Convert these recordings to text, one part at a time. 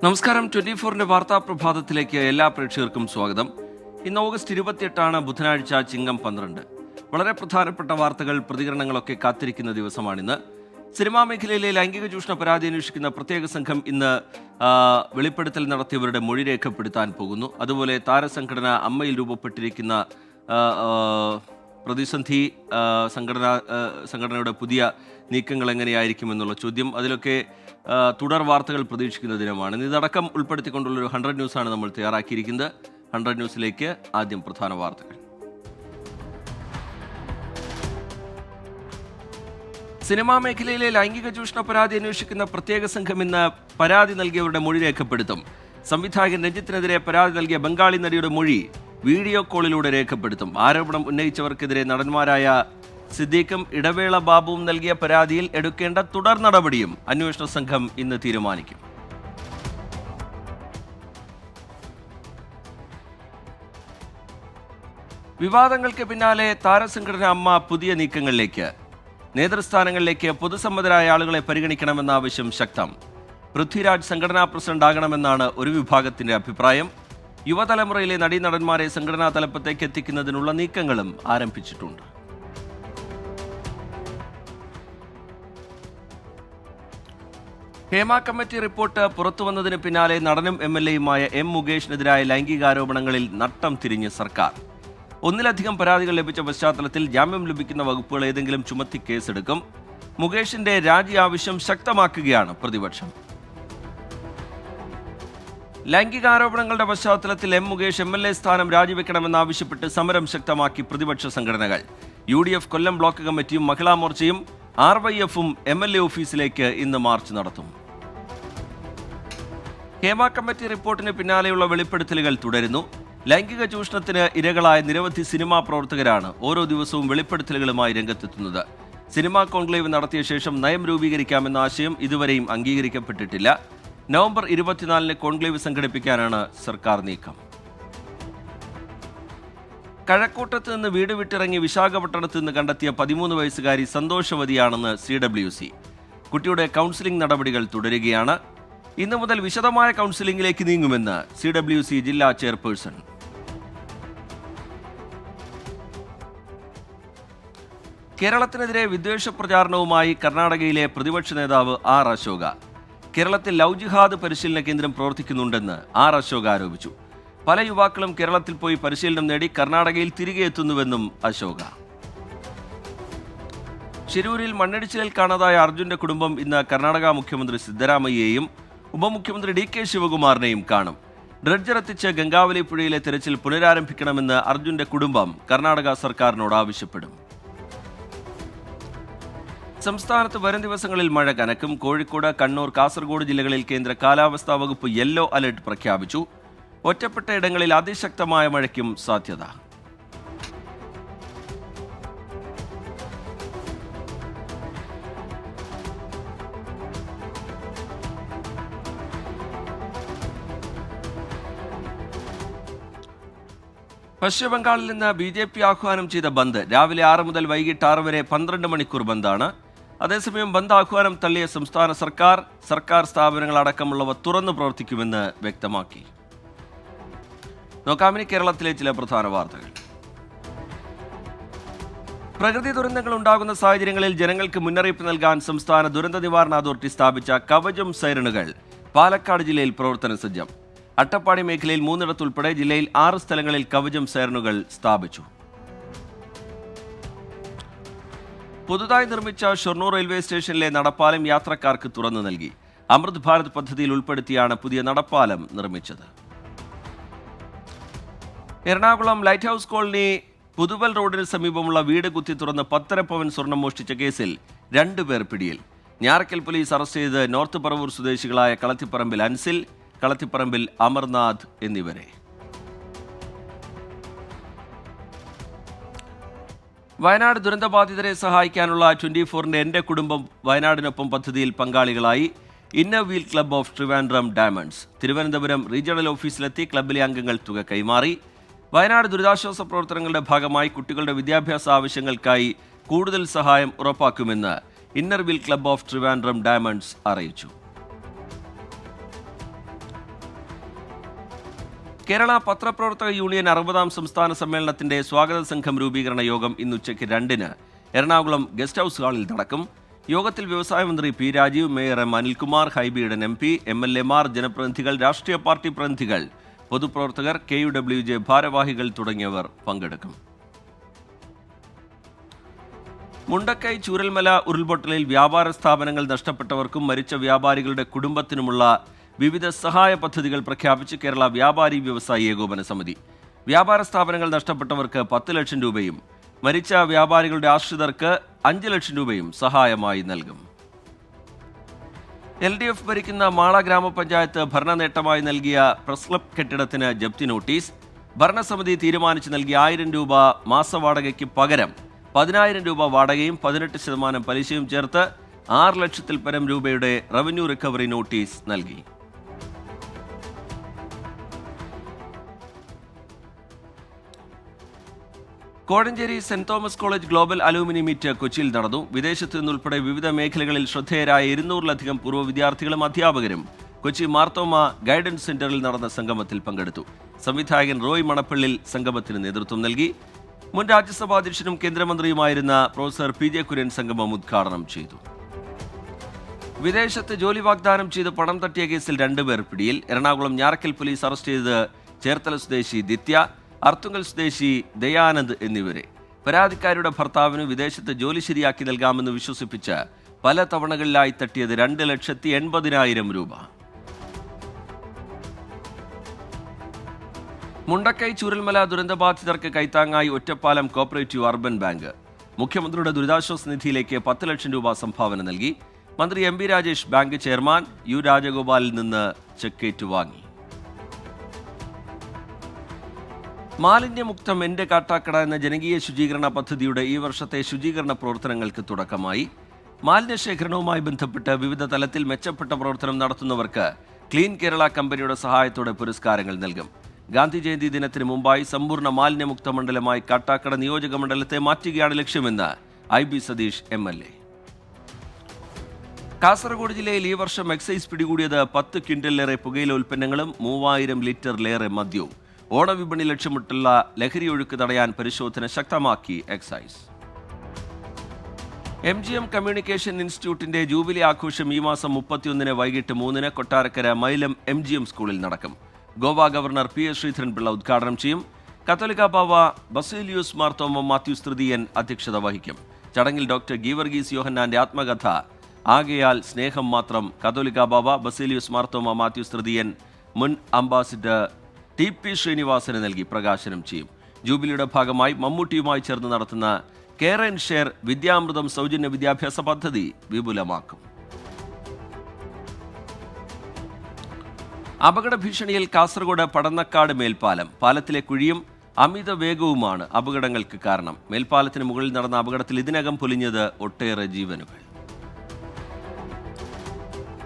നമസ്കാരം. 24-ന്റെ വാർത്താ പ്രഭാതത്തിലേക്ക് എല്ലാ പ്രേക്ഷകർക്കും സ്വാഗതം. ഇന്ന് ഓഗസ്റ്റ് 28 ബുധനാഴ്ച, ചിങ്ങം 12. വളരെ പ്രധാനപ്പെട്ട വാർത്തകൾ, പ്രതികരണങ്ങളൊക്കെ കാത്തിരിക്കുന്ന ദിവസമാണിന്ന്. സിനിമാ മേഖലയിലെ ലൈംഗിക ചൂഷണ പരാതി അന്വേഷിക്കുന്ന പ്രത്യേക സംഘം ഇന്ന് വെളിപ്പെടുത്തൽ നടത്തിയവരുടെ മൊഴി രേഖപ്പെടുത്താൻ പോകുന്നു. അതുപോലെ താരസംഘടന അമ്മയിൽ രൂപപ്പെട്ടിരിക്കുന്ന പ്രതിസന്ധി സംഘടനയുടെ പുതിയ നീക്കങ്ങൾ എങ്ങനെയായിരിക്കുമെന്നുള്ള ചോദ്യം, അതിലൊക്കെ തുടർ വാർത്തകൾ പ്രതീക്ഷിക്കുന്ന ദിനമാണ്. ഇതടക്കം ഉൾപ്പെടുത്തിക്കൊണ്ടുള്ളൊരു 100 ന്യൂസാണ് നമ്മൾ തയ്യാറാക്കിയിരിക്കുന്നത്. 100 ന്യൂസിലേക്ക് ആദ്യം പ്രധാന വാർത്തകൾ. സിനിമാ മേഖലയിലെ ലൈംഗിക ചൂഷണ പരാതി അന്വേഷിക്കുന്ന പ്രത്യേക സംഘം ഇന്ന് പരാതി നൽകിയവരുടെ മൊഴി രേഖപ്പെടുത്തും. സംവിധായകൻ രഞ്ജിത്തിനെതിരെ പരാതി നൽകിയ ബംഗാളി നടിയുടെ മൊഴി വീഡിയോ കോളിലൂടെ രേഖപ്പെടുത്തും. ആരോപണം ഉന്നയിച്ചവർക്കെതിരെ നടന്മാരായ സിദ്ദീഖും ഇടവേള ബാബുവും നൽകിയ പരാതിയിൽ എടുക്കേണ്ട തുടർ നടപടിയും അന്വേഷണ സംഘം ഇന്ന് തീരുമാനിക്കും. വിവാദങ്ങൾക്ക് പിന്നാലെ താരസംഘടന അമ്മ പുതിയ നീക്കങ്ങളിലേക്ക്. നേതൃസ്ഥാനങ്ങളിലേക്ക് പൊതുസമ്മതരായ ആളുകളെ പരിഗണിക്കണമെന്ന ആവശ്യം ശക്തം. പൃഥ്വിരാജ് സംഘടനാ പ്രസിഡന്റ് ആകണമെന്നാണ് ഒരു വിഭാഗത്തിന്റെ അഭിപ്രായം. യുവതലമുറയിലെ നടീനടന്മാരെ സംഘടനാ തലപ്പത്തേക്ക് എത്തിക്കുന്നതിനുള്ള നീക്കങ്ങളും ആരംഭിച്ചിട്ടുണ്ട്. ഹേമ കമ്മിറ്റി റിപ്പോർട്ട് പുറത്തുവന്നതിന് പിന്നാലെ നടനും MLA-യുമായ M. മുകേഷിനെതിരായ ലൈംഗികാരോപണങ്ങളിൽ നട്ടം തിരിഞ്ഞ് സർക്കാർ. ഒന്നിലധികം പരാതികൾ ലഭിച്ച പശ്ചാത്തലത്തിൽ ജാമ്യം ലഭിക്കുന്ന വകുപ്പുകൾ ഏതെങ്കിലും ചുമത്തി കേസെടുക്കും. മുകേഷിന്റെ രാജി ആവശ്യം ശക്തമാക്കുകയാണ് പ്രതിപക്ഷം. ലൈംഗികാരോപണങ്ങളുടെ പശ്ചാത്തലത്തിൽ M. മുകേഷ് MLA സ്ഥാനം രാജിവെക്കണമെന്നാവശ്യപ്പെട്ട് സമരം ശക്തമാക്കി പ്രതിപക്ഷ സംഘടനകൾ. UDF കൊല്ലം ബ്ലോക്ക് കമ്മിറ്റിയും മഹിളാ മോർച്ചയും RYF-ഉം MLA ഓഫീസിലേക്ക് ഇന്ന് മാർച്ച് നടത്തും. ഹേമ കമ്മിറ്റി റിപ്പോർട്ടിന് പിന്നാലെയുള്ള വെളിപ്പെടുത്തലുകൾ തുടരുന്നു. ലൈംഗിക ചൂഷണത്തിന് ഇരകളായ നിരവധി സിനിമാ പ്രവർത്തകരാണ് ഓരോ ദിവസവും വെളിപ്പെടുത്തലുകളുമായി രംഗത്തെത്തുന്നത്. സിനിമാ കോൺക്ലേവ് നടത്തിയ ശേഷം നയം രൂപീകരിക്കാമെന്ന ആശയം ഇതുവരെയും അംഗീകരിക്കപ്പെട്ടിട്ടില്ല. നവംബർ 24-ന് കോൺക്ലേവ് സംഘടിപ്പിക്കാനാണ് സർക്കാർ നീക്കം. കഴക്കൂട്ടത്ത് നിന്ന് വീട് വിട്ടിറങ്ങി വിശാഖപട്ടണത്ത് നിന്ന് കണ്ടെത്തിയ 13 വയസ്സുകാരി സന്തോഷവതിയാണെന്ന് CWC. കുട്ടിയുടെ കൗൺസിലിംഗ് നടപടികൾ തുടരുകയാണ്. ഇന്നു മുതൽ വിശദമായ കൗൺസിലിംഗിലേക്ക് നീങ്ങുമെന്ന് CWC ജില്ലാ ചെയർപേഴ്സൺ. കേരളത്തിനെതിരെ വിദ്വേഷ പ്രചാരണവുമായി കർണാടകയിലെ പ്രതിപക്ഷ നേതാവ് R. അശോക. കേരളത്തിൽ ലവ് ജിഹാദ് പരിശീലന കേന്ദ്രം പ്രവർത്തിക്കുന്നുണ്ടെന്ന് R. അശോക ആരോപിച്ചു. പല യുവാക്കളും കേരളത്തിൽ പോയി പരിശീലനം നേടി കർണാടകയിൽ തിരികെ എത്തുന്നുവെന്നും അശോക. ശിരൂരിൽ മണ്ണിടിച്ചിലിൽ കാണാതായ അർജുന്റെ കുടുംബം ഇന്ന് കർണാടക മുഖ്യമന്ത്രി സിദ്ധരാമയ്യയെയും ഉപമുഖ്യമന്ത്രി DK ശിവകുമാറിനെയും കാണും. ഡ്രഡ്ജർ എത്തിച്ച് ഗംഗാവലി പുഴയിലെ തെരച്ചിൽ പുനരാരംഭിക്കണമെന്ന് അർജുന്റെ കുടുംബം കർണാടക സർക്കാരിനോട് ആവശ്യപ്പെടും. സംസ്ഥാനത്ത് വരും ദിവസങ്ങളിൽ മഴ കനക്കും. കോഴിക്കോട്, കണ്ണൂർ, കാസർഗോഡ് ജില്ലകളിൽ കേന്ദ്ര കാലാവസ്ഥാ വകുപ്പ് യെല്ലോ അലർട്ട് പ്രഖ്യാപിച്ചു. ഒറ്റപ്പെട്ട ഇടങ്ങളിൽ അതിശക്തമായ മഴയ്ക്കും സാധ്യത. പശ്ചിമബംഗാളിൽ നിന്ന് BJP ആഹ്വാനം ചെയ്ത ബന്ദ് രാവിലെ 6 മുതൽ വൈകിട്ട് 6 വരെ 12 മണിക്കൂർ ബന്ദാണ്. അതേസമയം ബന്ദ് ആഹ്വാനം തള്ളിയ സംസ്ഥാന സർക്കാർ സ്ഥാപനങ്ങൾ അടക്കമുള്ളവ തുറന്നു പ്രവർത്തിക്കുമെന്ന് വ്യക്തമാക്കി. നോക്കാമിനി കേരളത്തിലെ ചില പ്രധാന വാർത്തകൾ. പ്രകൃതി ദുരന്തങ്ങൾ ഉണ്ടാകുന്ന സാഹചര്യങ്ങളിൽ ജനങ്ങൾക്ക് മുന്നറിയിപ്പ് നൽകാൻ സംസ്ഥാന ദുരന്ത നിവാരണ അതോറിറ്റി സ്ഥാപിച്ച കവചം സൈറണുകൾ പാലക്കാട് ജില്ലയിൽ പ്രവർത്തന സജ്ജം. അട്ടപ്പാടി മേഖലയിൽ 3 ജില്ലയിൽ 6 സ്ഥലങ്ങളിൽ കവചം സൈറണുകൾ സ്ഥാപിച്ചു. പുതുതായി നിർമ്മിച്ച ഷൊർണൂർ റെയിൽവേ സ്റ്റേഷനിലെ നടപ്പാലം യാത്രക്കാർക്ക് തുറന്നു നൽകി. അമൃത് ഭാരത് പദ്ധതിയിൽ ഉൾപ്പെടുത്തിയാണ് പുതിയ നടപ്പാലം നിർമ്മിച്ചത്. എറണാകുളം ലൈറ്റ് ഹൗസ് കോളനി പുതുവൽ റോഡിന് സമീപമുള്ള വീട് കുത്തി തുറന്ന് 1.5 പവൻ സ്വർണം മോഷ്ടിച്ച കേസിൽ 2 പേർ പിടിയിൽ. ഞാറക്കൽ പോലീസ് അറസ്റ്റ് ചെയ്ത് നോർത്ത് പറവൂർ സ്വദേശികളായ കളത്തിപ്പറമ്പിൽ അൻസിൽ, കളത്തിപ്പറമ്പിൽ അമർനാഥ് എന്നിവരെ. വയനാട് ദുരന്തബാധിതരെ സഹായിക്കാനുള്ള 24-ന്റെ എൻ്റെ കുടുംബം വയനാടിനൊപ്പം പദ്ധതിയിൽ പങ്കാളികളായി inner wheel club of Trivandrum diamonds. Thiruvananthapuram regional ഓഫീസിലെത്തി ക്ലബിലെ അംഗങ്ങൾ തുക കൈമാറി. വയനാട് ദുരിതാശ്വാസ പ്രവർത്തനങ്ങളുടെ ഭാഗമായി കുട്ടികളുടെ വിദ്യാഭ്യാസ ആവശ്യങ്ങൾക്കായി കൂടുതൽ സഹായം ഉറപ്പാക്കുമെന്ന് inner wheel club of Trivandrum diamonds അറിയിച്ചു. കേരള പത്രപ്രവർത്തക യൂണിയൻ 60-ാം സംസ്ഥാന സമ്മേളനത്തിന്റെ സ്വാഗത സംഘം രൂപീകരണ യോഗം ഇന്ന് ഉച്ചയ്ക്ക് 2-ന് എറണാകുളം ഗസ്റ്റ് ഹൌസ് ഹാളിൽ നടക്കും. യോഗത്തിൽ വ്യവസായ മന്ത്രി P Rajeev, mayor M Anilkumar, Hibi Eden MP, MLA-മാർ, ജനപ്രതിനിധികൾ, രാഷ്ട്രീയ പാർട്ടി പ്രതിനിധികൾ, പൊതുപ്രവർത്തകർ, KUWJ ഭാരവാഹികൾ തുടങ്ങിയവർ പങ്കെടുക്കും. മുണ്ടക്കൈ ചൂരൽമല ഉരുൾപൊട്ടലിൽ വ്യാപാര സ്ഥാപനങ്ങൾ നഷ്ടപ്പെട്ടവർക്കും മരിച്ച വ്യാപാരികളുടെ കുടുംബത്തിനുമുള്ള വിവിധ സഹായ പദ്ധതികൾ പ്രഖ്യാപിച്ച് കേരള വ്യാപാരി വ്യവസായി ഏകോപന സമിതി. വ്യാപാര സ്ഥാപനങ്ങൾ നഷ്ടപ്പെട്ടവർക്ക് 10 ലക്ഷം രൂപയും മരിച്ച വ്യാപാരികളുടെ ആശ്രിതർക്ക് 5 ലക്ഷം രൂപയും സഹായമായി നൽകും. LDF ഭരിക്കുന്ന മാള ഗ്രാമപഞ്ചായത്ത് ഭരണ നേട്ടമായി നൽകിയ പ്രസ് ക്ലബ് കെട്ടിടത്തിന് ജപ്തി നോട്ടീസ്. ഭരണസമിതി തീരുമാനിച്ച് നൽകിയ 1000 രൂപ മാസവാടകയ്ക്ക് പകരം 10,000 രൂപ വാടകയും 18% പലിശയും ചേർത്ത് 6 ലക്ഷത്തിൽ പരം രൂപയുടെ റവന്യൂ റിക്കവറി നോട്ടീസ് നൽകി. Kozhencherry Saint Thomas College global alumni meet കൊച്ചിയിൽ നടന്നു. വിദേശത്തു നിന്നുൾപ്പെടെ വിവിധ മേഖലകളിൽ ശ്രദ്ധേയരായ 200-ലധികം പൂർവ്വ വിദ്യാർത്ഥികളും അധ്യാപകരും കൊച്ചി മാർത്തോമ ഗൈഡൻസ് സെന്ററിൽ നടന്ന സംഗമത്തിൽ പങ്കെടുത്തു. സംവിധായകൻ റോയ് മണപ്പള്ളിൽ സംഗമത്തിന് നേതൃത്വം നൽകി. മുൻ രാജ്യസഭാ അധ്യക്ഷനും കേന്ദ്രമന്ത്രിയുമായിരുന്ന പ്രൊഫസർ PJ കുര്യൻ സംഗമം ഉദ്ഘാടനം ചെയ്തു. വിദേശത്ത് ജോലി വാഗ്ദാനം ചെയ്ത് പണം തട്ടിയ കേസിൽ 2 പേർ പിടിയിൽ. എറണാകുളം ഞാറക്കൽ പോലീസ് അറസ്റ്റ് ചെയ്ത് ചേർത്തല സ്വദേശി ദിത്യ, അർത്തുങ്കൽ സ്വദേശി ദയാനന്ദ് എന്നിവരെ. പരാതിക്കാരുടെ ഭർത്താവിന് വിദേശത്ത് ജോലി ശരിയാക്കി നൽകാമെന്ന് വിശ്വസിപ്പിച്ച് പല തവണകളിലായി തട്ടിയത് 2,80,000 രൂപ. മുണ്ടക്കൈ ചൂരൽമല ദുരന്തബാധിതർക്ക് കൈത്താങ്ങായി ഒറ്റപ്പാലം കോപ്പറേറ്റീവ് അർബൻ ബാങ്ക് മുഖ്യമന്ത്രിയുടെ ദുരിതാശ്വാസ നിധിയിലേക്ക് 10 ലക്ഷം രൂപ സംഭാവന നൽകി. മന്ത്രി MP Rajesh bank chairman U രാജഗോപാലിൽ നിന്ന് ചെക്ക് ഏറ്റുവാങ്ങി. മാലിന്യമുക്തം എന്റെ കാട്ടാക്കട എന്ന ജനകീയ ശുചീകരണ പദ്ധതിയുടെ ഈ വർഷത്തെ ശുചീകരണ പ്രവർത്തനങ്ങൾക്ക് തുടക്കമായി. മാലിന്യശേഖരണവുമായി ബന്ധപ്പെട്ട് വിവിധ തലത്തിൽ മെച്ചപ്പെട്ട പ്രവർത്തനം നടത്തുന്നവർക്ക് ക്ലീൻ കേരള കമ്പനിയുടെ സഹായത്തോടെ പുരസ്കാരങ്ങൾ നൽകും. ഗാന്ധി ജയന്തി ദിനത്തിന് മുമ്പായി സമ്പൂർണ്ണ മാലിന്യമുക്ത മണ്ഡലമായി കാട്ടാക്കട നിയോജക മണ്ഡലത്തെ മാറ്റുകയാണ് ലക്ഷ്യമെന്ന് IB സതീഷ് MLA. കാസർഗോഡ് ജില്ലയിൽ ഈ വർഷം എക്സൈസ് പിടികൂടിയത് 10 ക്വിന്റലിലേറെ പുകയില ഉൽപ്പന്നങ്ങളും 3000 ലിറ്ററിലേറെ മദ്യവും. ഓണവിപണി ലക്ഷ്യമിട്ടുള്ള ലഹരി ഒഴുക്ക് തടയാൻ പരിശോധന ശക്തമാക്കി എക്സൈസ്. MGM കമ്മ്യൂണിക്കേഷൻ ഇൻസ്റ്റിറ്റ്യൂട്ടിന്റെ ജൂബിലി ആഘോഷം ഈ മാസം 31-ന് വൈകിട്ട് 3-ന് കൊട്ടാരക്കര മൈലം MGM സ്കൂളിൽ നടക്കും. ഗോവ ഗവർണർ PS ശ്രീധരൻപിള്ള ഉദ്ഘാടനം ചെയ്യും. കത്തോലിക്ക ബാവ ബസേലിയൂസ് മാർത്തോമ മാത്യൂസ് തൃതീയൻ അധ്യക്ഷത വഹിക്കും. ചടങ്ങിൽ ഡോക്ടർ ഗീവർഗീസ് യോഹന്നാന്റെ ആത്മകഥ ആകയാൽ സ്നേഹം മാത്രം കത്തോലിക്ക ബാവ ബസേലിയൂസ് മാർത്തോമ മാത്യൂസ് തൃതീയൻ മുൻ അംബാസിഡർ TP ശ്രീനിവാസന് നൽകി പ്രകാശനം ചെയ്യും. ജൂബിലിയുടെ ഭാഗമായി മമ്മൂട്ടിയുമായി ചേർന്ന് നടത്തുന്ന കെയർ ആൻഡ് ഷെയർ വിദ്യാമൃതം സൗജന്യ വിദ്യാഭ്യാസ പദ്ധതി വിപുലമാക്കും. അപകട ഭീഷണിയിൽ കാസർഗോഡ് പടന്നക്കാട് മേൽപ്പാലം. പാലത്തിലെ കുഴിയും അമിത വേഗവുമാണ് അപകടങ്ങൾക്ക് കാരണം. മേൽപ്പാലത്തിന് മുകളിൽ നടന്ന അപകടത്തിൽ ഇതിനകം പൊലിഞ്ഞത് ഒട്ടേറെ ജീവനുകൾ.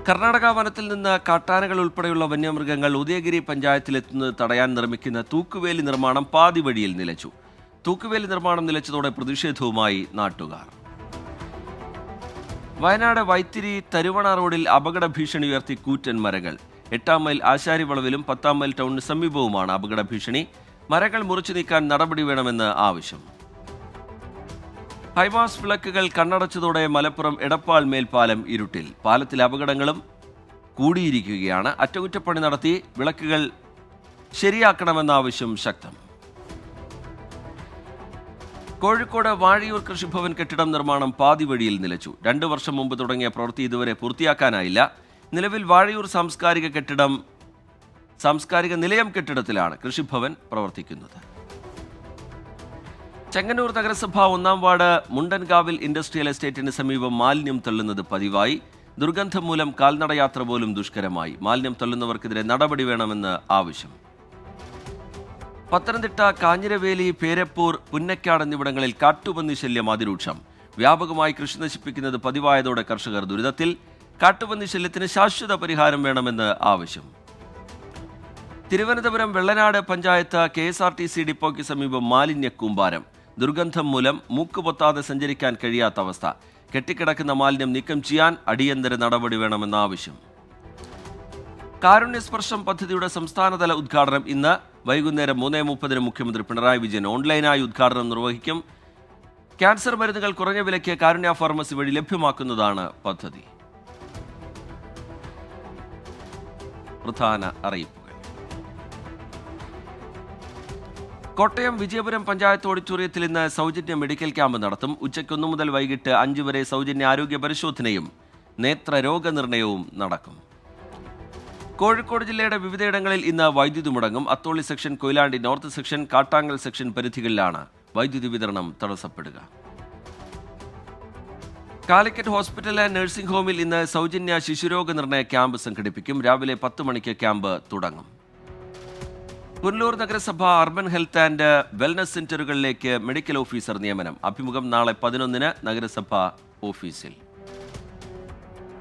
കർണാടക വനത്തിൽ നിന്ന് കാട്ടാനകൾ ഉൾപ്പെടെയുള്ള വന്യമൃഗങ്ങൾ ഉദയഗിരി പഞ്ചായത്തിലെത്തുന്നത് തടയാൻ നിർമ്മിക്കുന്ന തൂക്കുവേലി നിർമ്മാണം പാതി വഴിയിൽ നിലച്ചു. തൂക്കുവേലി നിർമ്മാണം നിലച്ചതോടെ പ്രതിഷേധവുമായി നാട്ടുകാർ. വയനാട് വൈത്തിരി തരുവണ റോഡിൽ അപകട ഭീഷണി ഉയർത്തി കൂറ്റൻ മരങ്ങൾ. 8-ാം മൈൽ ആശാരിവളവിലും 10-ാം മൈൽ ടൗണിന് സമീപവുമാണ് അപകട ഭീഷണി. മരങ്ങൾ മുറിച്ചു നീക്കാൻ നടപടി വേണമെന്ന് ആവശ്യം. ഹൈമാസ് വിളക്കുകൾ കണ്ണടച്ചതോടെ മലപ്പുറം എടപ്പാൾ മേൽപ്പാലം ഇരുട്ടിൽ. പാലത്തിലെ അപകടങ്ങളും കൂടിയിരിക്കുകയാണ്. അറ്റകുറ്റപ്പണി നടത്തി വിളക്കുകൾ ശരിയാക്കണമെന്ന ആവശ്യം ശക്തം. കോഴിക്കോട് വാഴിയൂർ കൃഷിഭവൻ കെട്ടിടം നിർമ്മാണം പാതി വഴിയിൽ നിലച്ചു. 2 വർഷം മുമ്പ് തുടങ്ങിയ പ്രവൃത്തി ഇതുവരെ പൂർത്തിയാക്കാനായില്ല. നിലവിൽ വാഴിയൂർ സാംസ്കാരിക നിലയം കെട്ടിടത്തിലാണ് കൃഷിഭവൻ പ്രവർത്തിക്കുന്നത്. ചെങ്ങന്നൂർ നഗരസഭ 1-ാം വാർഡ് മുണ്ടൻകാവിൽ ഇൻഡസ്ട്രിയൽ എസ്റ്റേറ്റിന് സമീപം മാലിന്യം തള്ളുന്നത് പതിവായി. ദുർഗന്ധം മൂലം കാൽനടയാത്ര പോലും ദുഷ്കരമായി. മാലിന്യം തള്ളുന്നവർക്കെതിരെ നടപടി വേണമെന്ന് ആവശ്യം. പത്തനംതിട്ട കാഞ്ഞിരവേലി, പേരപ്പൂർ, പുന്നക്കാട് എന്നിവിടങ്ങളിൽ കാട്ടുപന്നി ശല്യം അതിരൂക്ഷം. വ്യാപകമായി കൃഷി നശിപ്പിക്കുന്നത് പതിവായതോടെ കർഷകർ ദുരിതത്തിൽ. കാട്ടുപന്നി ശല്യത്തിന് ശാശ്വത പരിഹാരം വേണമെന്ന് ആവശ്യം. തിരുവനന്തപുരം വെള്ളനാട് പഞ്ചായത്ത് KSRTC ഡിപ്പോയ്ക്ക് സമീപം മാലിന്യ കൂമ്പാരം. ദുർഗന്ധം മൂലം മൂക്കുപൊത്താതെ സഞ്ചരിക്കാൻ കഴിയാത്ത അവസ്ഥ. കെട്ടിക്കിടക്കുന്ന മാലിന്യം നീക്കം ചെയ്യാൻ അടിയന്തര നടപടി വേണമെന്ന ആവശ്യം. കാരുണ്യസ്പർശം പദ്ധതിയുടെ സംസ്ഥാനതല ഉദ്ഘാടനം ഇന്ന് വൈകുന്നേരം 3:30 മുഖ്യമന്ത്രി പിണറായി വിജയൻ ഓൺലൈനായി ഉദ്ഘാടനം നിർവഹിക്കും. ക്യാൻസർ മരുന്നുകൾ കുറഞ്ഞ വിലയ്ക്ക് കാരുണ്യ ഫാർമസി വഴി ലഭ്യമാക്കുന്നതാണ് പദ്ധതി. പ്രധാന അറിയിപ്പുകൾ. കോട്ടയം വിജയപുരം പഞ്ചായത്ത് ഓഡിറ്റോറിയത്തിൽ ഇന്ന് സൗജന്യ മെഡിക്കൽ ക്യാമ്പ് നടത്തും. ഉച്ചയ്ക്ക് 1 മുതൽ വൈകിട്ട് 5 വരെ സൗജന്യ ആരോഗ്യ പരിശോധനയും നേത്രരോഗനിർണയവും നടക്കും. കോഴിക്കോട് ജില്ലയുടെ വിവിധയിടങ്ങളിൽ ഇന്ന് വൈദ്യുതി മുടങ്ങും. Atholi section, Koyilandy north section, Kattangal section പരിധികളിലാണ് വൈദ്യുതി വിതരണം തടസ്സപ്പെടുക. കാലിക്കറ്റ് ഹോസ്പിറ്റൽ ആൻഡ് നഴ്സിംഗ് ഹോമിൽ ഇന്ന് സൗജന്യ ശിശുരോഗ നിർണയ ക്യാമ്പ് സംഘടിപ്പിക്കും. രാവിലെ 10 മണിക്ക് ക്യാമ്പ് തുടങ്ങും. പുനലൂർ നഗരസഭ അർബൻ ഹെൽത്ത് ആൻഡ് വെൽനസ് സെന്ററുകളിലേക്ക് മെഡിക്കൽ ഓഫീസർ നിയമനം. അഭിമുഖം നാളെ 11-ന് നഗരസഭ ഓഫീസിൽ.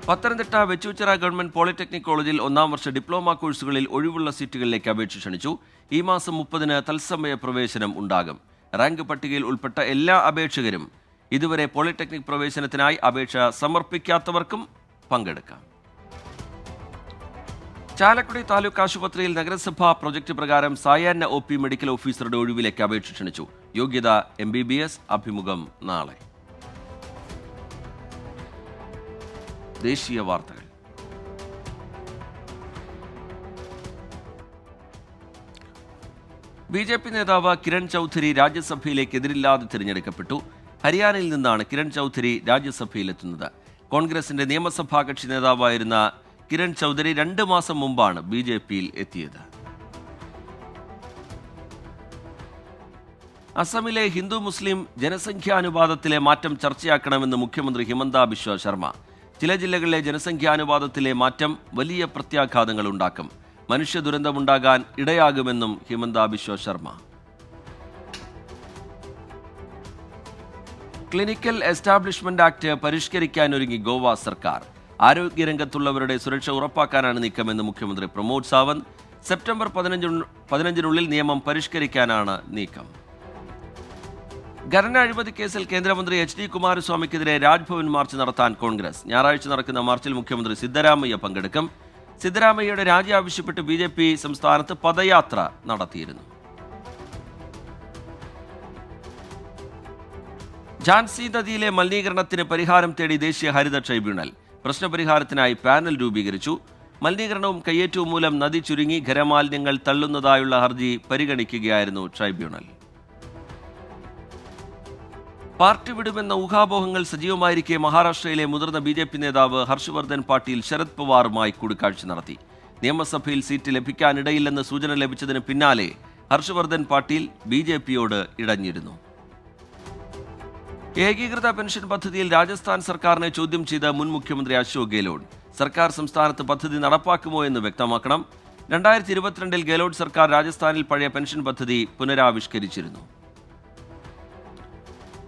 പത്തനംതിട്ട വെച്ചൂച്ചിറ ഗവൺമെന്റ് പോളിടെക്നിക് കോളേജിൽ 1-ാം വർഷ ഡിപ്ലോമ കോഴ്സുകളിൽ ഒഴിവുള്ള സീറ്റുകളിലേക്ക് അപേക്ഷ ക്ഷണിച്ചു. ഈ മാസം 30-ന് തത്സമയ പ്രവേശനം ഉണ്ടാകും. റാങ്ക് പട്ടികയിൽ ഉൾപ്പെട്ട എല്ലാ അപേക്ഷകരും ഇതുവരെ പോളിടെക്നിക് പ്രവേശനത്തിനായി അപേക്ഷ സമർപ്പിക്കാത്തവർക്കും പങ്കെടുക്കാം. ചാലക്കുടി താലൂക്ക് ആശുപത്രിയിൽ നഗരസഭാ പ്രൊജക്ട് പ്രകാരം സായാഹ്ന OP മെഡിക്കൽ ഓഫീസറുടെ ഒഴിവിലേക്ക് അപേക്ഷ ക്ഷണിച്ചു. യോഗ്യത MBBS. അഭിമുഖം നാളെ. ദേശീയ വാർത്തകൾ. BJP നേതാവ് കിരൺ ചൗധരി രാജ്യസഭയിലേക്ക് എതിരില്ലാതെ തിരഞ്ഞെടുക്കപ്പെട്ടു. ഹരിയാനയിൽ നിന്നാണ് കിരൺ ചൗധരി രാജ്യസഭയിലെത്തുന്നത്. കോൺഗ്രസിന്റെ നിയമസഭാ കക്ഷി നേതാവായിരുന്ന കിരൺ ചൗധരി 2 മാസം മുമ്പാണ് BJPയിൽ എത്തിയത്. അസമിലെ ഹിന്ദു മുസ്ലിം ജനസംഖ്യാനുപാതത്തിലെ മാറ്റം ചർച്ചയാക്കണമെന്ന് മുഖ്യമന്ത്രി ഹിമന്ത ബിശ്വ ശർമ്മ. ചില ജില്ലകളിലെ ജനസംഖ്യാനുപാതത്തിലെ മാറ്റം വലിയ പ്രത്യാഘാതങ്ങൾ ഉണ്ടാക്കും, മനുഷ്യ ദുരന്തമുണ്ടാകാൻ ഇടയാകുമെന്നും Himanta Biswa Sarma. Clinical establishment act പരിഷ്കരിക്കാനൊരുങ്ങി ഗോവ സർക്കാർ. ആരോഗ്യരംഗത്തുള്ളവരുടെ സുരക്ഷ ഉറപ്പാക്കാനാണ് നീക്കമെന്ന് മുഖ്യമന്ത്രി പ്രമോദ് സാവന്ത്. സെപ്റ്റംബർ 15-നുള്ളിൽ നിയമം പരിഷ്കരിക്കാനാണ് നീക്കം. ഖനന അഴിമതി കേസിൽ കേന്ദ്രമന്ത്രി HD കുമാരസ്വാമിക്കെതിരെ രാജ്ഭവൻ മാർച്ച് നടത്താൻ കോൺഗ്രസ്. ഞായറാഴ്ച നടക്കുന്ന മാർച്ചിൽ മുഖ്യമന്ത്രി സിദ്ധരാമയ്യ പങ്കെടുക്കും. സിദ്ധരാമയ്യയുടെ രാജി ആവശ്യപ്പെട്ട് BJP സംസ്ഥാനത്ത് പദയാത്ര നടത്തിയിരുന്നു. ഝാൻസി നദിയിലെ മലിനീകരണത്തിന് പരിഹാരം തേടി ദേശീയ ഹരിത ട്രൈബ്യൂണൽ. പ്രശ്നപരിഹാരത്തിനായി പാനൽ രൂപീകരിച്ചു. മലിനീകരണവും കയ്യേറ്റവും മൂലം നദി ചുരുങ്ങി ഖരമാലിന്യങ്ങൾ തള്ളുന്നതായുള്ള ഹർജി പരിഗണിക്കുകയായിരുന്നു ട്രൈബ്യൂണൽ. പാർട്ടി വിടുമെന്ന ഊഹാപോഹങ്ങൾ സജീവമായിരിക്കെ മഹാരാഷ്ട്രയിലെ മുതിർന്ന BJP നേതാവ് ഹർഷവർദ്ധൻ പാട്ടീൽ ശരത് പവാറുമായി കൂടിക്കാഴ്ച നടത്തി. നിയമസഭയിൽ സീറ്റ് ലഭിക്കാനിടയില്ലെന്ന് സൂചന ലഭിച്ചതിന് പിന്നാലെ ഹർഷവർദ്ധൻ പാട്ടീൽ BJPയോട് ഇടഞ്ഞിരുന്നു. ഏകീകൃത പെൻഷൻ പദ്ധതിയിൽ രാജസ്ഥാൻ സർക്കാരിനെ ചോദ്യം ചെയ്ത മുൻ മുഖ്യമന്ത്രി അശോക് ഗെഹ്ലോട്ട്. സർക്കാർ സംസ്ഥാനത്ത് പദ്ധതി നടപ്പാക്കുമോ എന്ന് വ്യക്തമാക്കണം. 2022-ൽ ഗെഹ്ലോട്ട് സർക്കാർ രാജസ്ഥാനിൽ പഴയ പെൻഷൻ പദ്ധതി പുനരാവിഷ്കരിച്ചിരുന്നു.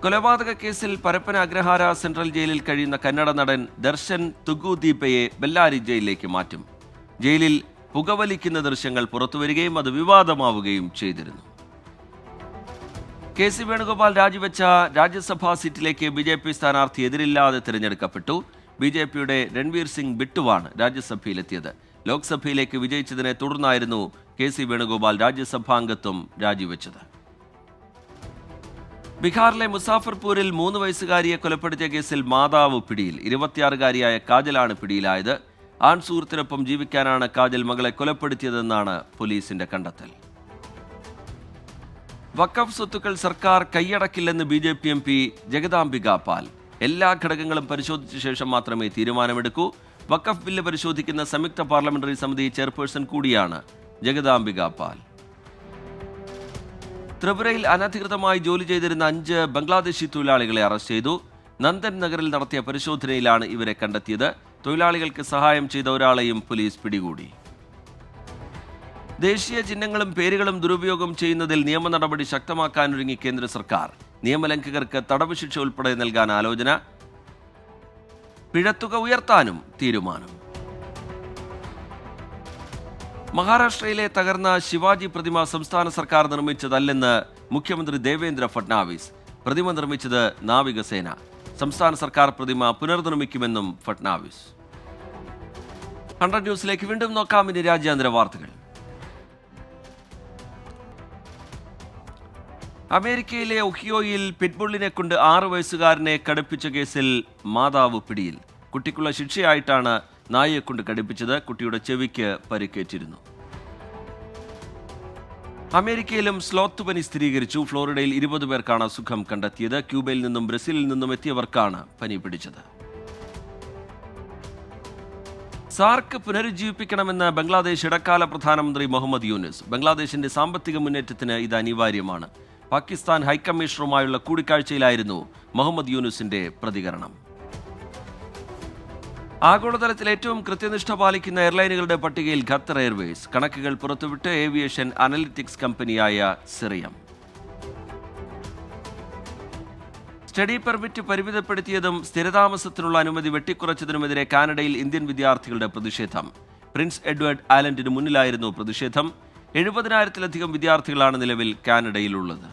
കൊലപാതക കേസിൽ പരപ്പന അഗ്രഹാര സെൻട്രൽ ജയിലിൽ കഴിയുന്ന കന്നഡ നടൻ ദർശൻ തുഗുദീപയെ ബെല്ലാരി ജയിലിലേക്ക് മാറ്റും. ജയിലിൽ പുകവലിക്കുന്ന ദൃശ്യങ്ങൾ പുറത്തുവരികയും അത് വിവാദമാവുകയും ചെയ്തിരുന്നു. KC വേണുഗോപാൽ രാജിവെച്ച രാജ്യസഭാ സീറ്റിലേക്ക് BJP സ്ഥാനാർത്ഥി എതിരില്ലാതെ തിരഞ്ഞെടുക്കപ്പെട്ടു. BJPയുടെ രൺവീർ സിംഗ് ബിട്ടുവാണ് രാജ്യസഭയിലെത്തിയത്. ലോക്സഭയിലേക്ക് വിജയിച്ചതിനെ തുടർന്നായിരുന്നു KC വേണുഗോപാൽ രാജ്യസഭാംഗത്വം രാജിവെച്ചത്. ബീഹാറിലെ മുസാഫർപൂരിൽ 3 വയസ്സുകാരിയെ കൊലപ്പെടുത്തിയ കേസിൽ മാതാവ് പിടിയിൽ. 26-കാരിയായ കാജലാണ് പിടിയിലായത്. ആൺ സുഹൃത്തിനൊപ്പം ജീവിക്കാനാണ് കാജൽ മകളെ കൊലപ്പെടുത്തിയതെന്നാണ് പോലീസിന്റെ കണ്ടെത്തൽ. വഖഫ് സ്വത്തുക്കൾ സർക്കാർ കൈയടക്കില്ലെന്ന് BJP MP ജഗദാംബിക പാൽ. എല്ലാ ഘടകങ്ങളും പരിശോധിച്ച ശേഷം മാത്രമേ തീരുമാനമെടുക്കൂ. വഖഫ് ബില്ല് പരിശോധിക്കുന്ന സംയുക്ത പാർലമെന്ററി സമിതി ചെയർപേഴ്സൺ കൂടിയാണ് ജഗദാംബിക പാൽ. ത്രിപുരയിൽ അനധികൃതമായി ജോലി ചെയ്തിരുന്ന 5 ബംഗ്ലാദേശി തൊഴിലാളികളെ അറസ്റ്റ് ചെയ്തു. നന്ദൻ നഗറിൽ നടത്തിയ പരിശോധനയിലാണ് ഇവരെ കണ്ടെത്തിയത്. തൊഴിലാളികൾക്ക് സഹായം ചെയ്ത ഒരാളെയും പോലീസ് പിടികൂടി. ദേശീയ ചിഹ്നങ്ങളും പേരുകളും ദുരുപയോഗം ചെയ്യുന്നതിൽ നിയമ നടപടി ശക്തമാക്കാനൊരുങ്ങി കേന്ദ്ര സർക്കാർ. നിയമലംഘകർക്ക് തടവ് ശിക്ഷ ഉൾപ്പെടെ നൽകാൻ ആലോചന. പിഴത്തുക ഉയർത്താനും തീരുമാനം. മഹാരാഷ്ട്രയിലെ തകർന്ന ശിവാജി പ്രതിമ സംസ്ഥാന സർക്കാർ നിർമ്മിച്ചതല്ലെന്ന് മുഖ്യമന്ത്രി ദേവേന്ദ്ര ഫട്നാവിസ്. പ്രതിമ നിർമ്മിച്ചത് നാവികസേന. സംസ്ഥാന സർക്കാർ പ്രതിമ പുനർനിർമ്മിക്കുമെന്നും ഫട്നാവിസ്. 100 ന്യൂസിലേക്ക് വീണ്ടും നോക്കാം. ഇനി രാജ്യാന്തര വാർത്തകൾ. അമേരിക്കയിലെ ഒഹിയോയിൽ പിറ്റ്ബുള്ളിനെ കൊണ്ട് 6 വയസ്സുകാരനെ കടുപ്പിച്ച കേസിൽ മാതാവ് പിടിയിൽ. കുട്ടിക്കുള്ള ശിക്ഷയായിട്ടാണ് നായയെ കൊണ്ട് കടുപ്പിച്ചത്. കുട്ടിയുടെ ചെവിക്ക് പരിക്കേറ്റിരുന്നു. അമേരിക്കയിലും സ്ലോത്ത് പനി സ്ഥിരീകരിച്ചു. ഫ്ലോറിഡയിൽ 20 പേർക്കാണ് അസുഖം കണ്ടെത്തിയത്. ക്യൂബയിൽ നിന്നും ബ്രസീലിൽ നിന്നും എത്തിയവർക്കാണ് പനി പിടിച്ചത്. സാർക്ക് പുനരുജ്ജീവിപ്പിക്കണമെന്ന് ബംഗ്ലാദേശ് ഇടക്കാല പ്രധാനമന്ത്രി മുഹമ്മദ് യൂനുസ്. ബംഗ്ലാദേശിന്റെ സാമ്പത്തിക മുന്നേറ്റത്തിന് ഇത് അനിവാര്യമാണ്. പാകിസ്ഥാൻ ഹൈക്കമ്മീഷണറുമായുള്ള കൂടിക്കാഴ്ചയിലായിരുന്നു മുഹമ്മദ് യൂനുസിന്റെ പ്രതികരണം. ആഗോളതലത്തിൽ ഏറ്റവും കൃത്യനിഷ്ഠ പാലിക്കുന്ന എയർലൈനുകളുടെ പട്ടികയിൽ ഖത്തർ എയർവേസ്. കണക്കുകൾ പുറത്തുവിട്ട് ഏവിയേഷൻ അനലിറ്റിക്സ് കമ്പനിയായ സിറിയം. സ്റ്റഡി പെർമിറ്റ് പരിമിതപ്പെടുത്തിയതും സ്ഥിരതാമസത്തിനുള്ള അനുമതി വെട്ടിക്കുറച്ചതിനുമെതിരെ കാനഡയിൽ ഇന്ത്യൻ വിദ്യാർത്ഥികളുടെ പ്രതിഷേധം. പ്രിൻസ് എഡ്വേർഡ് ഐലൻഡിന് മുന്നിലായിരുന്നു പ്രതിഷേധം. 70,000-ലധികം വിദ്യാർത്ഥികളാണ് നിലവിൽ കാനഡയിലുള്ളത്.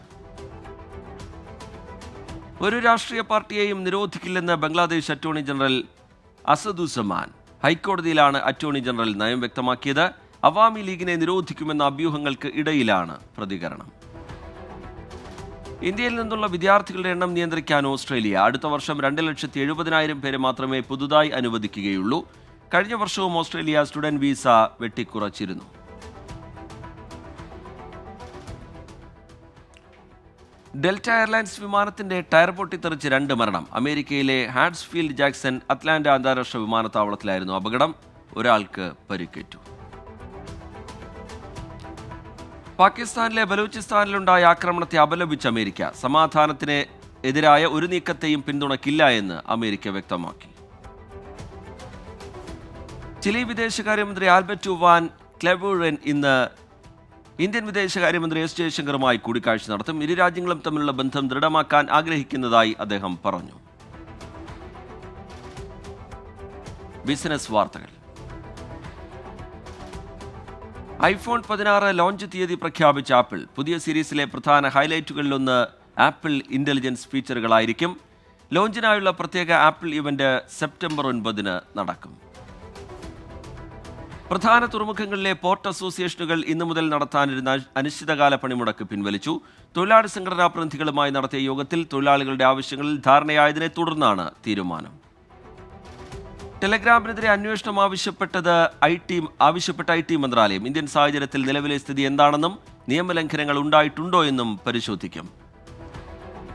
ഒരു രാഷ്ട്രീയ പാർട്ടിയെയും നിരോധിക്കില്ലെന്ന് ബംഗ്ലാദേശ് അറ്റോർണി ജനറൽ അസദുസമാൻ. ഹൈക്കോടതിയിലാണ് അറ്റോർണി ജനറൽ നയം വ്യക്തമാക്കിയത്. അവാമി ലീഗിനെ നിരോധിക്കുമെന്ന അഭ്യൂഹങ്ങൾക്ക് ഇടയിലാണ് പ്രതികരണം. ഇന്ത്യയിൽ നിന്നുള്ള വിദ്യാർത്ഥികളുടെ എണ്ണം നിയന്ത്രിക്കാൻ ഓസ്ട്രേലിയ. അടുത്ത വർഷം 2,70,000 പേരെ മാത്രമേ പുതുതായി അനുവദിക്കുകയുള്ളൂ. കഴിഞ്ഞ വർഷവും ഓസ്ട്രേലിയ സ്റ്റുഡന്റ് വീസ വെട്ടിക്കുറച്ചിരുന്നു. ഡെൽറ്റ എയർലൈൻസ് വിമാനത്തിന്റെ ടയർ പൊട്ടിത്തെറിച്ച് 2 മരണം. അമേരിക്കയിലെ ഹാഡ്സ്ഫീൽഡ് ജാക്സൺ അറ്റ്ലാന്റ അന്താരാഷ്ട്ര വിമാനത്താവളത്തിലായിരുന്നു അപകടം. ഒരാൾക്ക് പരിക്കേറ്റു. പാകിസ്ഥാനിലെ ബലൂചിസ്ഥാനിലുണ്ടായ ആക്രമണത്തെ അപലപിച്ച് അമേരിക്ക. സമാധാനത്തിന് എതിരായ ഒരു നീക്കത്തെയും പിന്തുണയ്ക്കില്ല എന്ന് അമേരിക്ക വ്യക്തമാക്കി. ചിലി വിദേശകാര്യമന്ത്രി ആൽബർട്ടോ വാൻ ക്ലെവൂറൻ ഇന്ന് ഇന്ത്യൻ വിദേശകാര്യമന്ത്രി എസ് ജയശങ്കറുമായി കൂടിക്കാഴ്ച നടത്തും. ഇരു രാജ്യങ്ങളും തമ്മിലുള്ള ബന്ധം ദൃഢമാക്കാൻ ആഗ്രഹിക്കുന്നതായി അദ്ദേഹം പറഞ്ഞു. ബിസിനസ് വാർത്തകൾ. ഐഫോൺ 16 ലോഞ്ച് തീയതി പ്രഖ്യാപിച്ച ആപ്പിൾ. പുതിയ സീരീസിലെ പ്രധാന ഹൈലൈറ്റുകളിലൊന്ന് ആപ്പിൾ ഇന്റലിജൻസ് ഫീച്ചറുകളായിരിക്കും. ലോഞ്ചിനായുള്ള പ്രത്യേക ആപ്പിൾ ഇവന്റ് സെപ്റ്റംബർ 9 നടക്കും. പ്രധാന തുറമുഖങ്ങളിലെ പോർട്ട് അസോസിയേഷനുകൾ ഇന്നു മുതൽ നടത്താനിരുന്ന അനിശ്ചിതകാല പണിമുടക്ക് പിൻവലിച്ചു. തൊഴിലാളി സംഘടനാ പ്രതിനിധികളുമായി നടത്തിയ യോഗത്തിൽ തൊഴിലാളികളുടെ ആവശ്യങ്ങളിൽ ധാരണയായതിനെ തുടർന്നാണ് തീരുമാനം. ടെലഗ്രാമിനെതിരെ അന്വേഷണം ആവശ്യപ്പെട്ട ഐ ടി മന്ത്രാലയം ഇന്ത്യൻ സാഹചര്യത്തിൽ നിലവിലെ സ്ഥിതി എന്താണെന്നും നിയമലംഘനങ്ങൾ ഉണ്ടായിട്ടുണ്ടോ എന്നും പരിശോധിക്കും.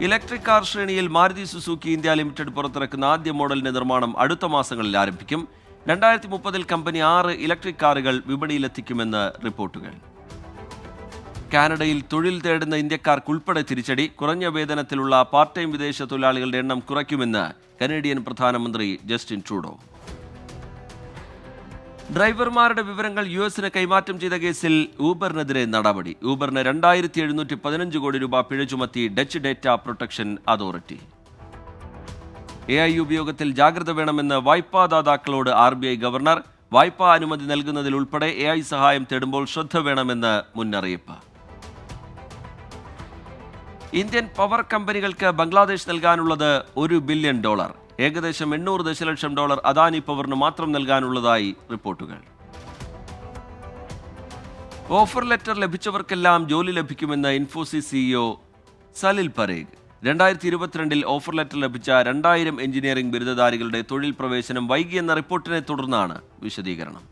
ഇലക്ട്രിക് കാർ ശ്രേണിയിൽ മാരുതി സുസുക്കി ഇന്ത്യ ലിമിറ്റഡ് പുറത്തിറക്കുന്ന ആദ്യ മോഡലിന്റെ നിർമ്മാണം അടുത്ത മാസങ്ങളിൽ ആരംഭിക്കും. 2030 കമ്പനി 6 ഇലക്ട്രിക് കാറുകൾ വിപണിയിലെത്തിക്കുമെന്ന് റിപ്പോർട്ടുകൾ. കാനഡയിൽ തൊഴിൽ തേടുന്ന ഇന്ത്യക്കാർക്കുൾപ്പെടെ തിരിച്ചടി. കുറഞ്ഞ വേതനത്തിലുള്ള പാർട്ട് ടൈം വിദേശ തൊഴിലാളികളുടെ എണ്ണം കുറയ്ക്കുമെന്ന് കനേഡിയൻ പ്രധാനമന്ത്രി ജസ്റ്റിൻ ട്രൂഡോ. ഡ്രൈവർമാരുടെ വിവരങ്ങൾ US കൈമാറ്റം ചെയ്ത കേസിൽ ഊബറിനെതിരെ നടപടി. ഊബറിന് 2,715 കോടി രൂപ പിഴ ചുമത്തി Dutch data protection authority. AI ഉപയോഗത്തിൽ ജാഗ്രത വേണമെന്ന് വായ്പാദാതാക്കളോട് RBI ഗവർണർ. വായ്പാ അനുമതി നൽകുന്നതിൽ ഉൾപ്പെടെ AI സഹായം തേടുമ്പോൾ ശ്രദ്ധ വേണമെന്ന് മുന്നറിയിപ്പ്. ഇന്ത്യൻ പവർ കമ്പനികൾക്ക് ബംഗ്ലാദേശ് നൽകാനുള്ളത് $1 ബില്യൺ. ഏകദേശം $800 ദശലക്ഷം അദാനി പവറിന് മാത്രം നൽകാനുള്ളതായി റിപ്പോർട്ടുകൾ. ഓഫർ ലെറ്റർ ലഭിച്ചവർക്കെല്ലാം ജോലി ലഭിക്കുമെന്ന് Infosys CEO Salil Parekh. 2022 offer letter ലഭിച്ച 2000 എഞ്ചിനീയറിംഗ് ബിരുദധാരികളുടെ തൊഴിൽ പ്രവേശനം വൈകിയെന്ന റിപ്പോർട്ടിനെ തുടർന്നാണ് വിശദീകരണം.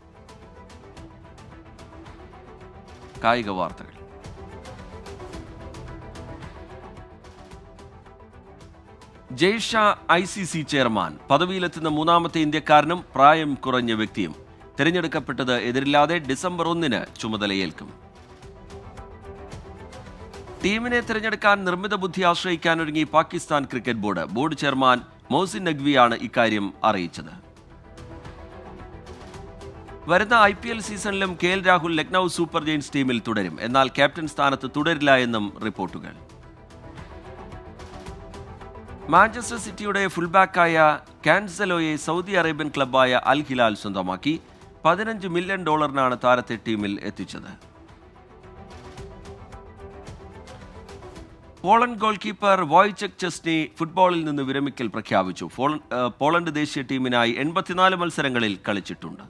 കായിക വാർത്തകൾ. Jay Shah ICC chairman. പദവിയിലെത്തുന്ന 3ാമത്തെ ഇന്ത്യക്കാരനും പ്രായം കുറഞ്ഞ വ്യക്തിയും. തിരഞ്ഞെടുക്കപ്പെട്ടത് എതിരില്ലാതെ ഡിസംബർ 1 ചുമതലയേൽക്കും. ടീമിനെ തിരഞ്ഞെടുക്കാൻ നിർമ്മിത ബുദ്ധി ആശ്രയിക്കാനൊരുങ്ങി Pakistan cricket board. Board chairman Mohsin നഖ്വിയാണ് ഇക്കാര്യം അറിയിച്ചത്. വരുന്ന IPL സീസണിലും KL Rahul Lucknow super giants ടീമിൽ തുടരും. എന്നാൽ ക്യാപ്റ്റൻ സ്ഥാനത്ത് തുടരില്ല എന്നും റിപ്പോർട്ടുകൾ. മാഞ്ചസ്റ്റർ സിറ്റിയുടെ ഫുൾബാക്കായ കാൻസലോയെ സൗദി അറേബ്യൻ ക്ലബ്ബായ അൽ ഹിലാൽ സ്വന്തമാക്കി. $15 മില്യൺ താരത്തെ ടീമിൽ എത്തിച്ചത്. പോളണ്ട് ഗോൾ കീപ്പർ വോയ്ചെക് ചെസ്നി ഫുട്ബോളിൽ നിന്ന് വിരമിക്കൽ പ്രഖ്യാപിച്ചു. പോളണ്ട് ദേശീയ ടീമിനായി 84 മത്സരങ്ങളിൽ കളിച്ചിട്ടുണ്ട്.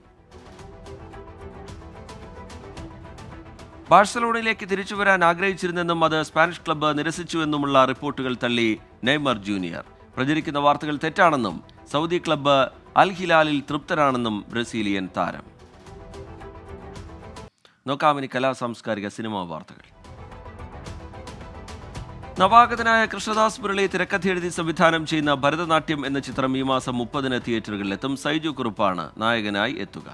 ബാഴ്സലോണയിലേക്ക് തിരിച്ചുവരാൻ ആഗ്രഹിച്ചിരുന്നെന്നും അത് സ്പാനിഷ് ക്ലബ്ബ് നിരസിച്ചുവെന്നുമുള്ള റിപ്പോർട്ടുകൾ തള്ളി നെയ്മർ ജൂനിയർ. പ്രചരിക്കുന്ന വാർത്തകൾ തെറ്റാണെന്നും സൗദി ക്ലബ്ബ് അൽ ഹിലാലിൽ തൃപ്തരാണെന്നും ബ്രസീലിയൻ താരം. നോക്കാം ഇനി സാംസ്കാരിക സിനിമാ വാർത്തകൾ. നവാഗതനായ കൃഷ്ണദാസ് മുരളി തിരക്കഥ എഴുതി സംവിധാനം ചെയ്യുന്ന ഭരതനാട്യം എന്ന ചിത്രം ഈ മാസം 30-ന് തിയേറ്ററുകളിലെത്തും. സൈജു കുറുപ്പാണ് നായകനായി എത്തുക.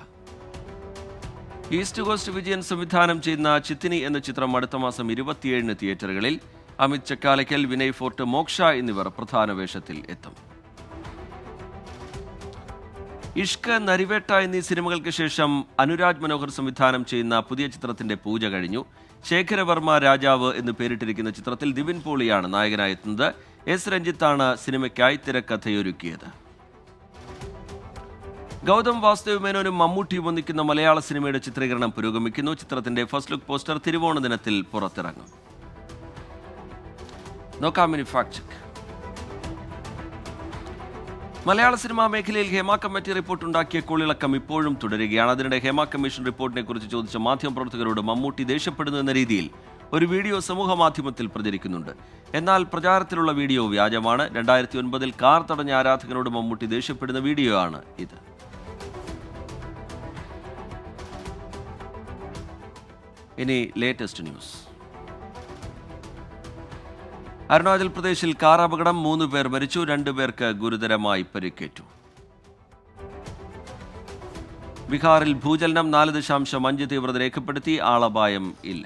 ഈസ്റ്റ് കോസ്റ്റ് വിജയൻ സംവിധാനം ചെയ്യുന്ന ചിത്തിനി എന്ന ചിത്രം അടുത്ത മാസം 27-ന് തിയേറ്ററുകളിൽ. അമിത് ചക്കാലയ്ക്കൽ, വിനയ് ഫോർട്ട്, മോക്ഷ എന്നിവർ പ്രധാന വേഷത്തിൽ എത്തും. ഇഷ്ക്, നരിവേട്ട എന്നീ സിനിമകൾക്ക് ശേഷം അനുരാജ് മനോഹർ സംവിധാനം ചെയ്യുന്ന പുതിയ ചിത്രത്തിന്റെ പൂജ കഴിഞ്ഞു. ശേഖരവർമ്മ രാജാവ് എന്ന് പേരിട്ടിരിക്കുന്ന ചിത്രത്തിൽ ദിവിൻ പോളിയാണ് നായകനായി എത്തുന്നത്. എസ് രഞ്ജിത്താണ് സിനിമയ്ക്കായി തിരക്കഥയൊരുക്കിയത്. ഗൗതം വാസുദേവ് മേനോനും മമ്മൂട്ടിയും ഒന്നിക്കുന്ന മലയാള സിനിമയുടെ ചിത്രീകരണം പുരോഗമിക്കുന്നു. ചിത്രത്തിന്റെ ഫസ്റ്റ് ലുക്ക് പോസ്റ്റർ തിരുവോണ ദിനത്തിൽ പുറത്തിറങ്ങും. നോക്കാം ഇനി ഫാക്ട് ചെക്ക്. മലയാള സിനിമാ മേഖലയിൽ ഹേമ കമ്മിറ്റി റിപ്പോർട്ട് ഉണ്ടാക്കിയ കോളിളക്കം ഇപ്പോഴും തുടരുകയാണ്. അതിനിടെ ഹേമ കമ്മീഷൻ റിപ്പോർട്ടിനെ കുറിച്ച് ചോദിച്ച മാധ്യമപ്രവർത്തകരോട് മമ്മൂട്ടി ദേഷ്യപ്പെടുന്നു എന്ന രീതിയിൽ ഒരു വീഡിയോ സമൂഹ മാധ്യമത്തിൽ പ്രചരിക്കുന്നുണ്ട്. എന്നാൽ പ്രചാരത്തിലുള്ള വീഡിയോ വ്യാജമാണ്. 2009-ൽ കാർ തടഞ്ഞ ആരാധകനോട് മമ്മൂട്ടി ദേഷ്യപ്പെടുന്ന വീഡിയോ ആണ് ഇത്. ഇനി ലേറ്റസ്റ്റ് ന്യൂസ്. അരുണാചൽ പ്രദേശിൽ കാർ അപകടം, 3 പേർ മരിച്ചു, 2 പേർക്ക് ഗുരുതരമായി പരിക്കേറ്റു. ബീഹാറിൽ ഭൂചലനം 4.5 തീവ്രത രേഖപ്പെടുത്തി, ആളപായം ഇല്ല.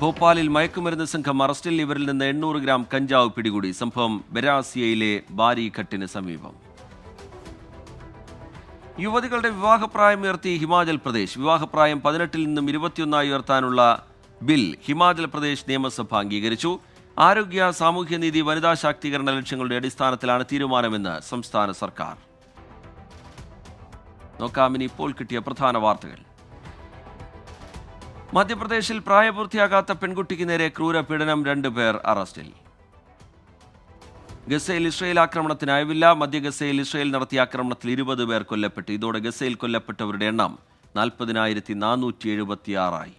ഭോപ്പാലിൽ മയക്കുമരുന്ന് സംഘം അറസ്റ്റിൽ, ഇവരിൽ നിന്ന് 800 ഗ്രാം കഞ്ചാവ് പിടികൂടി. സംഭവം ബരാസിയയിലെ ബാരിഘട്ടിന് സമീപം. യുവതികളുടെ വിവാഹപ്രായം ഉയർത്തി ഹിമാചൽ പ്രദേശ്. വിവാഹപ്രായം 18-ൽ നിന്നും 21 ഉയർത്താനുള്ള ബിൽ ഹിമാചൽ പ്രദേശ് നിയമസഭ അംഗീകരിച്ചു. ആരോഗ്യ, സാമൂഹ്യനീതി, വനിതാ ശാക്തീകരണ ലക്ഷ്യങ്ങളുടെ അടിസ്ഥാനത്തിലാണ് തീരുമാനമെന്ന് സംസ്ഥാന സർക്കാർ. നോക്കാം ഇനി ഇപ്പോൾ കിട്ടിയ പ്രധാന വാർത്തകൾ. മധ്യപ്രദേശിൽ പ്രായപൂർത്തിയാകാത്ത പെൺകുട്ടിക്ക് നേരെ ക്രൂരപീഡനം, 2 പേർ അറസ്റ്റിൽ. ഗസയിൽ ഇസ്രയേൽ ആക്രമണത്തിന് അയവില്ല. മധ്യ ഗസയിൽ ഇസ്രയേൽ നടത്തിയ ആക്രമണത്തിൽ 20 പേർ കൊല്ലപ്പെട്ടു. ഇതോടെ ഗസയിൽ കൊല്ലപ്പെട്ടവരുടെ എണ്ണം 40,476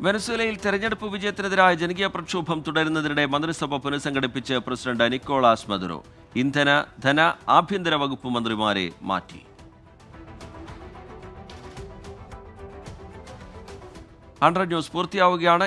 വെനസ്വേലയിൽ തെരഞ്ഞെടുപ്പ് വിജയത്തിനെതിരായ ജനകീയ പ്രക്ഷോഭം തുടരുന്നതിനിടെ മന്ത്രിസഭ പുനഃസംഘടിപ്പിച്ച് പ്രസിഡന്റ് നിക്കോളാസ് മദുറോ. ഇന്ധന, ധന, ആഭ്യന്തര വകുപ്പ് മന്ത്രിമാരെ മാറ്റി. 100 ന്യൂസ് പൂർത്തിയാവുകയാണ്.